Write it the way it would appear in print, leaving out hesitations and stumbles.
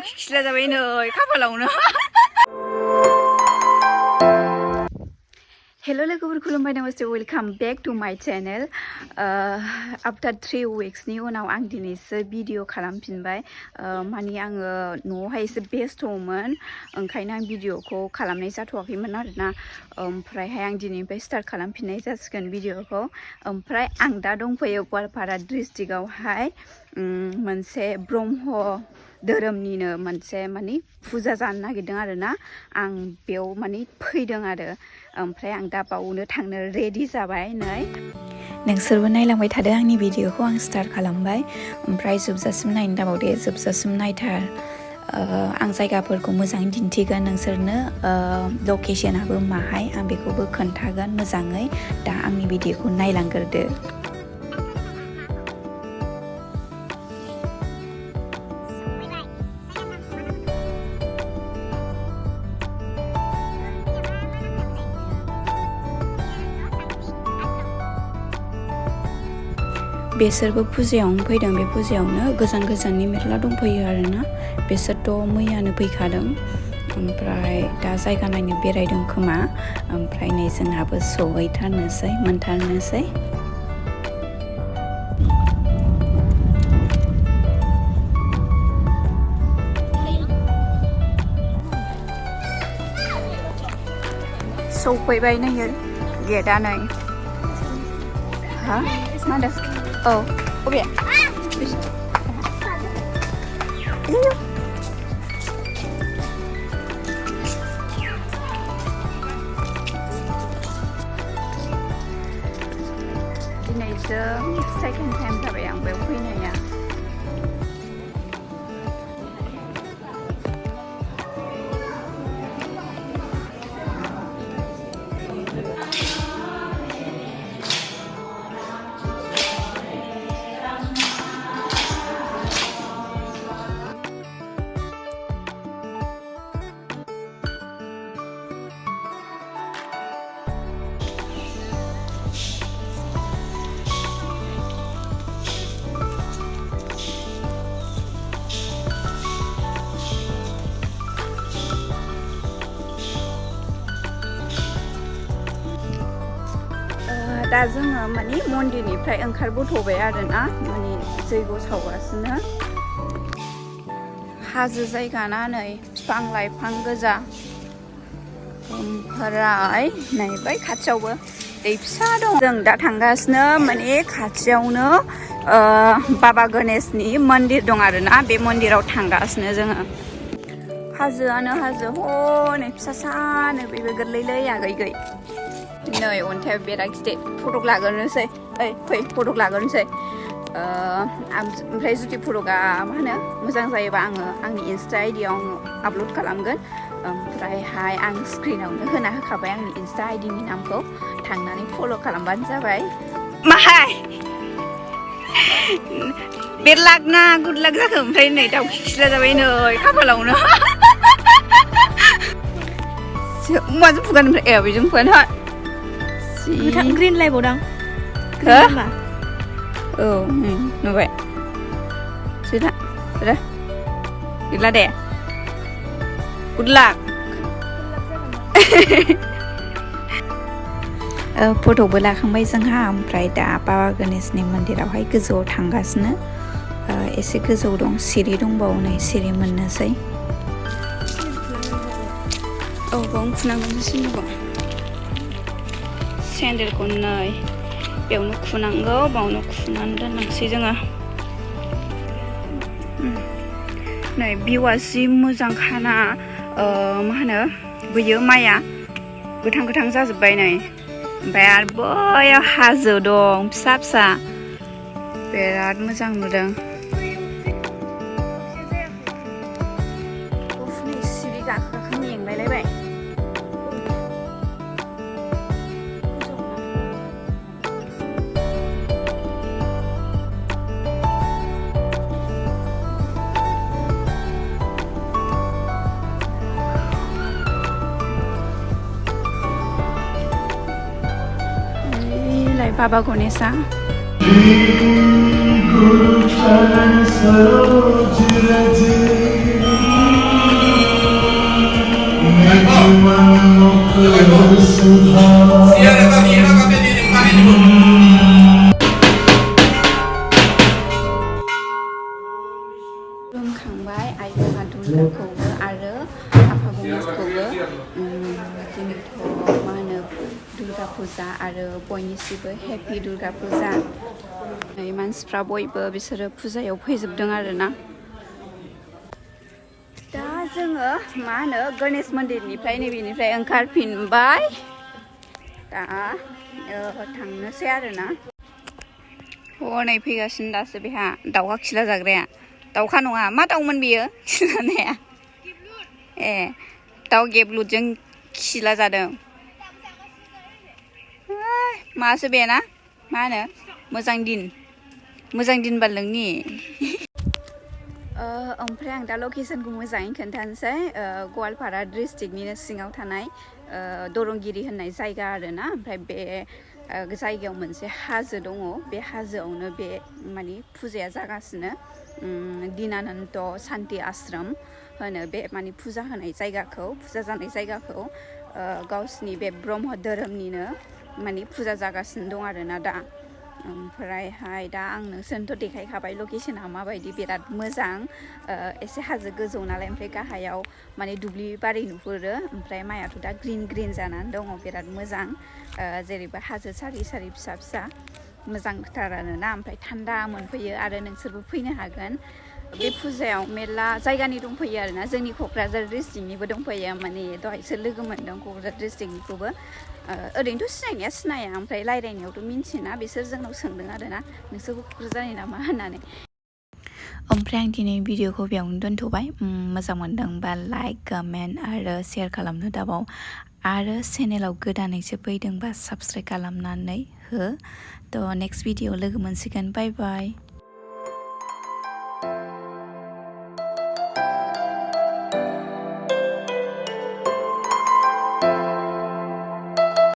khila jabai नै khafalao Hello लोगोफोर खुलुमबाय नमस्ते वेलकाम बैक टू माय चैनल आफ्टर 3 weeks नि उनाव आं दिनैसो भिडिअ खालामफिनबाय माने आङो न'आवहाय एसे बेस्थ'मोन ओंखायनो आं भिडिअखौ खालामनाय जाथ'वाखैमोन आरोना ओमफ्रायहाय आं दिनैनिफ्राय स्टार्ट खालामफिननाय जासिगोन भिडिअखौ ओमफ्राय आं दा दंफैयो गवालपारा डिस्ट्रिक्टआवहाय मोनसे ब्रह्म धोरोमनिनो मोनसे माने फुजा जानो नागिरदों आरोना आं बेयाव माने फैदों आरो ओमफ्राय आं दा बावनो थांनो रेडि जाबाय नै नोंसोरबो नायलांबाय थादो आंनि भिडिअखौ आं स्टार्ट खालामबाय ओमफ्राय जोबजासिम नायनो दाबावदे जोबजासिम नायथार आं जायगाफोरखौ मोजाङै दिन्थिगोन नोंसोरनो लकेशनाबो माहाय आं बेखौबो खोन्थागोन मोजाङै दा आंनि भिडिअखौ नायलांग्रोदो बेसोरबो फुजायावनो फैदों बे फुजायावनो गोजान गोजाननि मेरला दंफैयो आरोना बेसोरथ' मैयानो फैखादों ओमफ्राय दा जायगा नायनो बेरायदों खोमा ओमफ्राय नै जोंहाबो सहैथारनोसै मोनथारनोसै सफैबाय नै गेटआ नै हा मा होनदों Oh, oke. Ini second time tapi yang berpunyai ya. दा जोङो माने मन्दिरनिफ्राय ओंखारबोथ'बाय आरोना माने जैग' सावगासिनो हाजो जायगा ना नै बिफां लाइफां गोजा ओमफ्राय नै बै खाथियावबो दै फिसा दं जों दा थांगासिनो माने खाथियावनो बाबा गणेशनि मन्दिर दं आरोना बे मन्दिराव थांगासिनो जोङो हाजोआनो हाजो हनै फिसा सानो बेबो गोरलैलै आगै नै अन्थाइ बेरा गिदिर फटक लाग्रोनोसै ओइ फै फटक लाग्रोनोसै ओमफ्राय जुदि फटकआ मा होनो मोजां जायोबा आङो आंनि इन्स्टा आइडियाव आपल'ड खालामगोन ओमफ्रायहाय आं स्क्रिनावनो होना होखाबाय आंनि इन्स्टा आइडिनि नामखौ थांनानै फल' खालामबानो जाबाय माहाय बेद लाक ना गुड लाक जाखो ओमफ्राय नै दाउखि खिला जाबाय नै खाफालावनो माजों फुगान ओमफ्राय बेजों फुगान हा गोथां ग्रिन लाइबावदां हो औ नुबाय सिदा सिदा गैला दे गुड लाक फट'बो लाखांबाय जोंहा ओमफ्राय दा बाबा गणेशनि मन्दिरावहाय गोजौआव थांगासिनो एसे गोजौ दं सिरि दंबावो नै सिरि मोननोसै औ बावनो खुनांगोनसो नुगौ सेन्देलखौ नै बेयावनो खुनांगौ बावनो खुनानै दोननांसै जोङो नै भिउआ जि मोजां खाना मा होनो बैयो माइआ गोथां गोथां जाजोब्बाय नै ओमफ्राय आरो बैयाव हाजो दं फिसा फिसा बिराद मोजां नुदों सिरि गाखो मेंलायलायबाय Baba Ganesha. Guru Charan Saroj Raje आइ बिमा दुर्गाखौबो आरो आफा गणेशखौबो दिनैथ' मा होनो दुर्गा फुजा आरो बयनिसिबो हेपि दुर्गा फुजा मानसिफ्रा बयबो बिसोरो फुजायाव फैजोबदों आरोना दा जोङो मा होनो गणेश मन्दिरनिफ्राय नैबेनिफ्राय ओंखारफिनबाय दा थांनोसै आरोना हनै फैगासिनो दासो बेहा दाउखा खिला जाग्राया दाउखा नङा मा दाउमोन बियो खिलानाया ए दाउ गेबलुटजों खिला जादों मासो बे ना मा होनो मोजां दिन बाल नोंनि ओमफ्राय आं दा लकेसनखौ मोजाङै खोन्थानोसै गवालपारा डिस्ट्रिक्टनिनो सिङाव थानाय दरंगिरि होननाय जायगा आरोना ओमफ्राय बे जायगायाव मोनसे हाजो दङ बे हाजोआवनो बे माने फुजाया जागासिनो दिनानन्द सान्ति आश्रम होनो बे माने फुजा जानाय जायगाखौ गावसिनि बे ब्रह्म धोरोमनिनो माने फुजा जागासिनो दं आरोना दा ओमफ्रायहाय दा आं नोंसोरनोथ' देखायखाबाय लकेसना माबायदि बिराद मोजां एसे हाजो गोजौ नालाय ओमफ्राय गाहायाव माने दुब्लि बारि नुहुरो ओमफ्राय माइआथ' दा ग्रिन जानानै दङ बिराद मोजां जेरैबो हाजो सारि फिसा मोजांथार आरोना ओमफ्राय थान्दा मोनफैयो आरो नोंसोरबो फैनो हागोन बे फुजायाव मेरला जायगानि दंफैयो आरोना जोंनि क'क्राझार डिस्ट्रिक्टनिबो दंफैयो माने दहायसो लोगो मोनदों क'क्राझार डिस्ट्रिक्टनिखौबो ओरैनोथ' सिनाया ओमफ्राय रायज्लायनायावथ' मिन्थियोना बिसोर जोंनाव सोंदों आरोना नोंसोरबो क'क्राझारनि नामा होननानै ओमफ्राय आं दिनै भिडिअखौ बेयावनो दोनथ'बाय मोजां मोनदोंबा लाइक कमेन्ट आरो शेयार खालामनो दाबाव आरो चेनेलाव गोदानैसो फैदोंबा साबस्क्राइब खालामनानै हो थ' नेक्स्ट भिडिअ लोगो मोनसिगोन बाय